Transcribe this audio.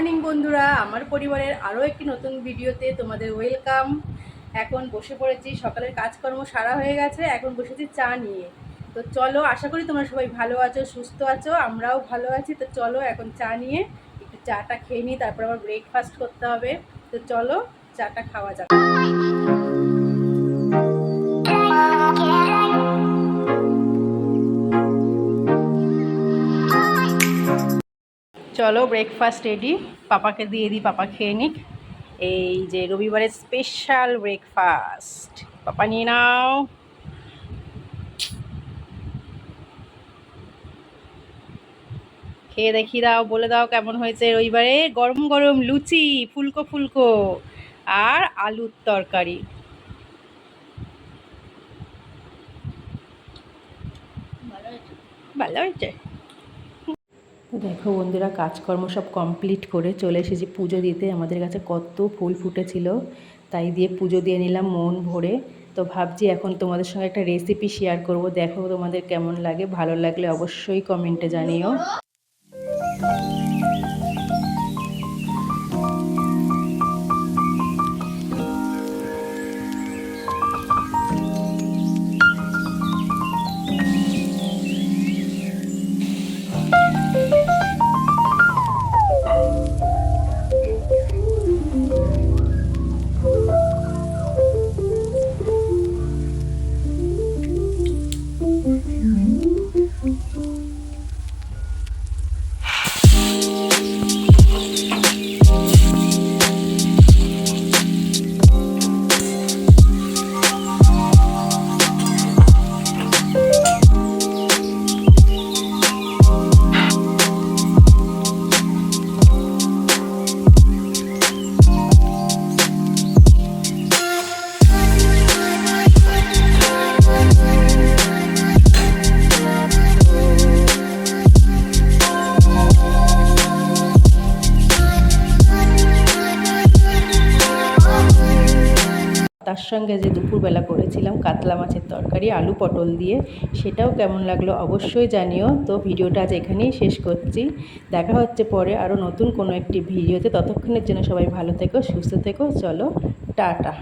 Morning বন্ধুরা, আমার পরিবারের আরও একটি নতুন ভিডিওতে তোমাদের ওয়েলকাম। এখন বসে পড়েছি, সকালের কাজকর্ম সারা হয়ে গেছে, এখন বসেছি চা নিয়ে। তো চলো, আশা করি তোমরা সবাই ভালো আছো, সুস্থ আছো, আমরাও ভালো আছি। তো চলো এখন চা নিয়ে একটু চাটা খেয়ে নিই, তারপর আবার ব্রেকফাস্ট করতে হবে। তো চলো চাটা খাওয়া যাক। চলো ব্রেকফাস্ট রেডি, পাপাকে দিয়ে দিই, পাপা খেয়ে নিক। এই যে রবিবারের স্পেশাল ব্রেকফাস্ট, পাপা নিয়ে নাও। খেয়ে দেখিয়ে দাও, বলে দাও কেমন হয়েছে। রবিবারে গরম গরম লুচি, ফুলকো ফুলকো, আর আলুর তরকারি। ভালো হয়েছে। দেখো বন্ধুরা, কাজকর্ম সব কমপ্লিট করে চলে এসেছি পুজো দিতে। আমাদের কাছে কত ফুল ফুটেছিল, তাই দিয়ে পুজো দিয়ে নিলাম মন ভরে। তো ভাবছি এখন তোমাদের সঙ্গে একটা রেসিপি শেয়ার করব, দেখো তোমাদের কেমন লাগে। ভালো লাগলে অবশ্যই কমেন্টে জানিও। তার সঙ্গে যে দুপুরবেলা করেছিলাম কাতলা মাছের তরকারি আলু পটল দিয়ে, সেটাও কেমন লাগলো অবশ্যই জানিও। তো ভিডিওটা আজ এখানেই শেষ করছি, দেখা হচ্ছে পরে আরও নতুন কোনো একটি ভিডিওতে। ততক্ষণের জন্য সবাই ভালো থেকো, সুস্থ থেকো। চলো টাটা।